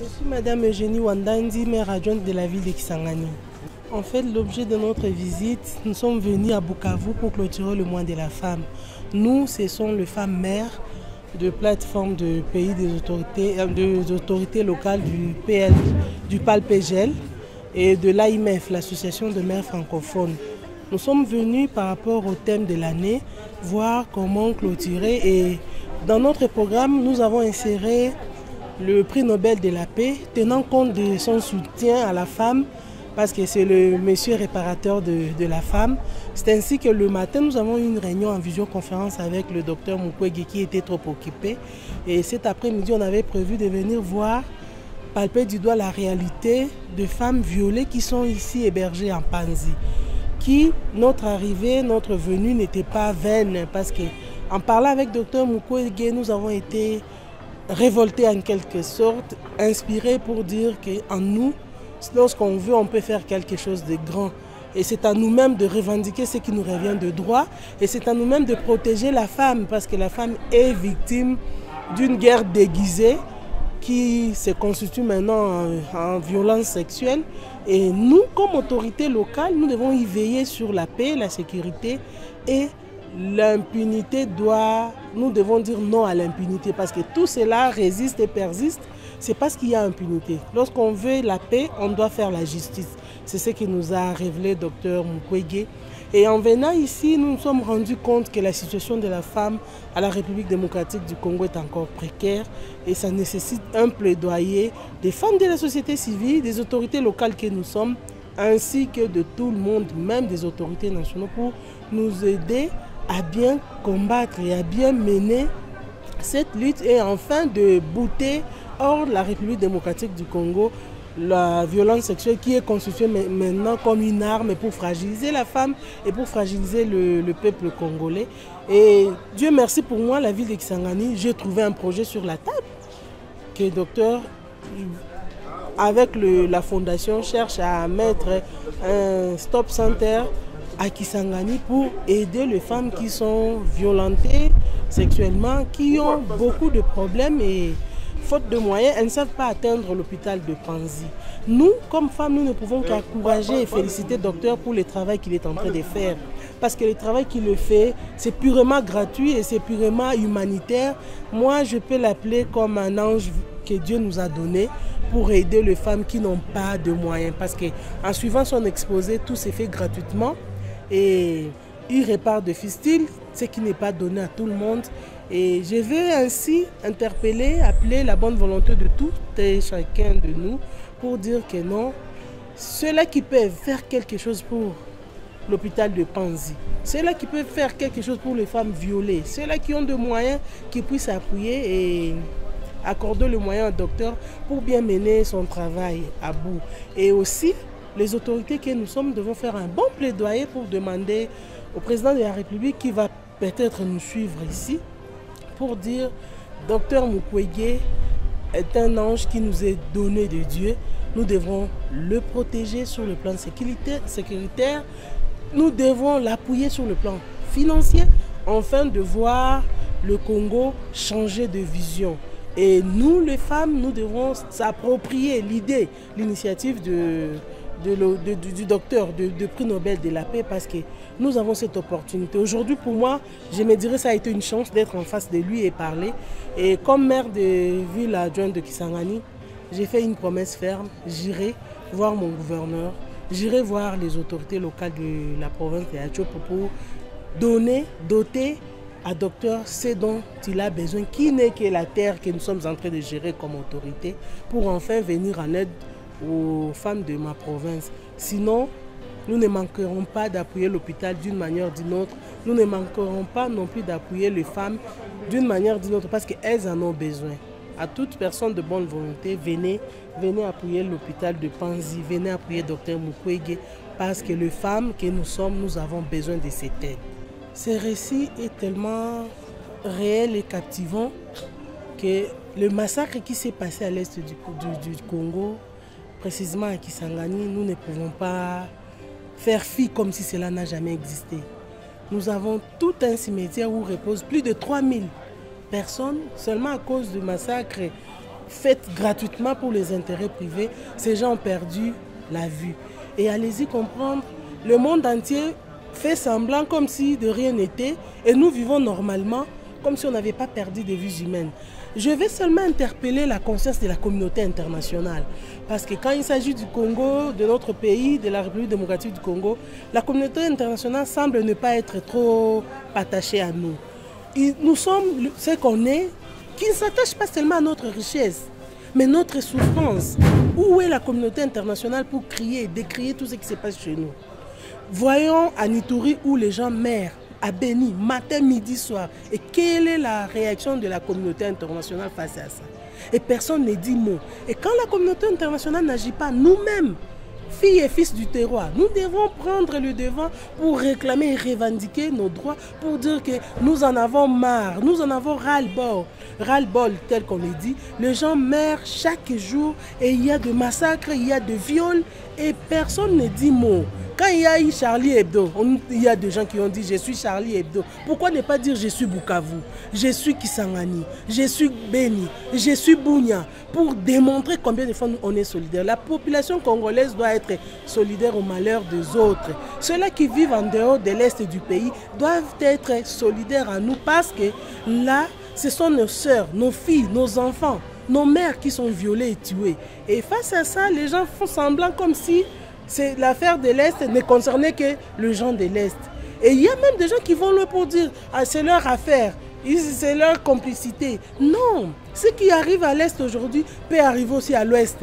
Je suis Madame Eugénie Wandandi, maire adjointe de la ville de Kisangani. En fait, l'objet de notre visite, nous sommes venus à Bukavu pour clôturer le mois de la femme. Nous, ce sont les femmes maires de plateforme de pays des autorités locales du PAL-PGL et de l'AIMF, l'association de maires francophones. Nous sommes venus par rapport au thème de l'année, voir comment clôturer, et dans notre programme, nous avons inséré le prix Nobel de la paix, tenant compte de son soutien à la femme, parce que c'est le monsieur réparateur de la femme. C'est ainsi que le matin, nous avons eu une réunion en visioconférence avec le docteur Mukwege qui était trop occupé. Et cet après-midi, on avait prévu de venir voir, palper du doigt la réalité de femmes violées qui sont ici hébergées en Panzi. Qui, notre arrivée, notre venue n'était pas vaine, parce qu'en parlant avec le docteur Mukwege, nous avons été révoltés en quelque sorte, inspirés pour dire qu'en nous, lorsqu'on veut, on peut faire quelque chose de grand. Et c'est à nous-mêmes de revendiquer ce qui nous revient de droit. Et c'est à nous-mêmes de protéger la femme, parce que la femme est victime d'une guerre déguisée qui se constitue maintenant en violence sexuelle. Et nous, comme autorité locale, nous devons y veiller sur la paix, la sécurité et l'impunité nous devons dire non à l'impunité, parce que tout cela résiste et persiste, c'est parce qu'il y a impunité. Lorsqu'on veut la paix, on doit faire la justice. C'est ce qui nous a révélé le docteur Mukwege. Et en venant ici, nous nous sommes rendus compte que la situation de la femme à la République démocratique du Congo est encore précaire, et ça nécessite un plaidoyer des femmes de la société civile, des autorités locales que nous sommes, ainsi que de tout le monde, même des autorités nationales, pour nous aider à bien combattre et à bien mener cette lutte, et enfin de bouter hors de la République démocratique du Congo la violence sexuelle qui est constituée maintenant comme une arme pour fragiliser la femme et pour fragiliser le peuple congolais. Et Dieu merci, pour moi, la ville de Kisangani, j'ai trouvé un projet sur la table que le docteur, avec la fondation, cherche à mettre un stop center à Kisangani pour aider les femmes qui sont violentées sexuellement, qui ont beaucoup de problèmes, et faute de moyens, elles ne savent pas atteindre l'hôpital de Panzi. Nous, comme femmes, nous ne pouvons qu'encourager et féliciter le docteur pour le travail qu'il est en train de faire. Parce que le travail qu'il fait, c'est purement gratuit et c'est purement humanitaire. Moi, je peux l'appeler comme un ange que Dieu nous a donné pour aider les femmes qui n'ont pas de moyens. Parce qu'en suivant son exposé, tout s'est fait gratuitement. Et il répare de fistules, ce qui n'est pas donné à tout le monde. Et je vais ainsi interpeller, appeler la bonne volonté de tout et chacun de nous pour dire que non, ceux-là qui peuvent faire quelque chose pour l'hôpital de Panzi, ceux-là qui peuvent faire quelque chose pour les femmes violées, ceux-là qui ont des moyens, qui puissent appuyer et accorder le moyen au docteur pour bien mener son travail à bout. Et aussi, les autorités que nous sommes devons faire un bon plaidoyer pour demander au président de la République, qui va peut-être nous suivre ici, pour dire docteur Mukwege est un ange qui nous est donné de Dieu. Nous devrons le protéger sur le plan sécuritaire. Nous devons l'appuyer sur le plan financier, afin de voir le Congo changer de vision. Et nous, les femmes, nous devons s'approprier l'idée, l'initiative du docteur, du prix Nobel de la paix, parce que nous avons cette opportunité. Aujourd'hui, pour moi, je me dirais que ça a été une chance d'être en face de lui et parler. Et comme maire de ville adjointe de Kisangani, j'ai fait une promesse ferme. J'irai voir mon gouverneur, j'irai voir les autorités locales de la province de Atiopo pour doter à docteur ce dont il a besoin, qui n'est que la terre que nous sommes en train de gérer comme autorité, pour enfin venir en aide aux femmes de ma province. Sinon, nous ne manquerons pas d'appuyer l'hôpital d'une manière ou d'une autre. Nous ne manquerons pas non plus d'appuyer les femmes d'une manière ou d'une autre, parce qu'elles en ont besoin. À toute personne de bonne volonté, venez appuyer l'hôpital de Panzi, venez appuyer Dr Mukwege, parce que les femmes que nous sommes, nous avons besoin de cette aide. Ce récit est tellement réel et captivant que le massacre qui s'est passé à l'est du Congo, précisément à Kisangani, nous ne pouvons pas faire fi comme si cela n'a jamais existé. Nous avons tout un cimetière où reposent plus de 3000 personnes seulement à cause du massacre faite gratuitement pour les intérêts privés, ces gens ont perdu la vue. Et allez-y comprendre, le monde entier fait semblant comme si de rien n'était et nous vivons normalement comme si on n'avait pas perdu des vies humaines. Je vais seulement interpeller la conscience de la communauté internationale. Parce que quand il s'agit du Congo, de notre pays, de la République démocratique du Congo, la communauté internationale semble ne pas être trop attachée à nous. Et nous sommes ce qu'on est, qui ne s'attache pas seulement à notre richesse, mais notre souffrance. Où est la communauté internationale pour crier, décrier tout ce qui se passe chez nous? Voyons à Nitouri où les gens meurent, à Beni, matin, midi, soir. Et quelle est la réaction de la communauté internationale face à ça? Et personne ne dit mot. Et quand la communauté internationale n'agit pas, nous-mêmes, filles et fils du terroir, nous devons prendre le devant pour réclamer et revendiquer nos droits, pour dire que nous en avons marre, nous en avons ras-le-bol, tel qu'on le dit. Les gens meurent chaque jour et il y a des massacres, il y a des viols et personne ne dit mot. Quand il y a eu Charlie Hebdo, il y a des gens qui ont dit je suis Charlie Hebdo. Pourquoi ne pas dire je suis Bukavu, je suis Kisangani, je suis Beni, je suis Bunia, pour démontrer combien de fois on est solidaire. La population congolaise doit être solidaire au malheur des autres. Ceux-là qui vivent en dehors de l'Est du pays doivent être solidaires à nous parce que là, ce sont nos sœurs, nos filles, nos enfants, nos mères qui sont violées et tuées. Et face à ça, les gens font semblant comme si l'affaire de l'Est ne concernait que les gens de l'Est. Et il y a même des gens qui vont là pour dire ah, c'est leur affaire, c'est leur complicité. Non, ce qui arrive à l'Est aujourd'hui peut arriver aussi à l'Ouest.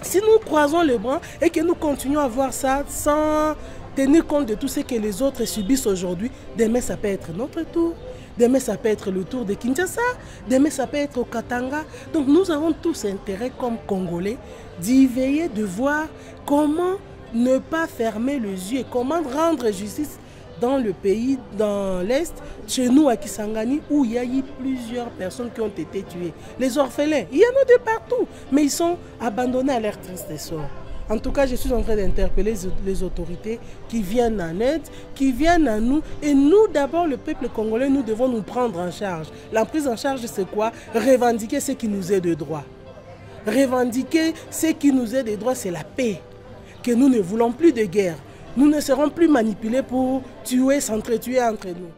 Si nous croisons les bras et que nous continuons à voir ça sans tenir compte de tout ce que les autres subissent aujourd'hui, demain ça peut être notre tour. Demain, ça peut être le tour de Kinshasa. Demain, ça peut être au Katanga. Donc, nous avons tous intérêt, comme Congolais, d'y veiller, de voir comment ne pas fermer les yeux, comment rendre justice dans le pays, dans l'Est, chez nous à Kisangani, où il y a eu plusieurs personnes qui ont été tuées. Les orphelins, il y en a de partout, mais ils sont abandonnés à leur triste sort. En tout cas, je suis en train d'interpeller les autorités qui viennent en aide, qui viennent à nous. Et nous, d'abord, le peuple congolais, nous devons nous prendre en charge. La prise en charge, c'est quoi? Revendiquer ce qui nous est de droit. Revendiquer ce qui nous est de droit, c'est la paix. Que nous ne voulons plus de guerre. Nous ne serons plus manipulés pour tuer, s'entretuer entre nous.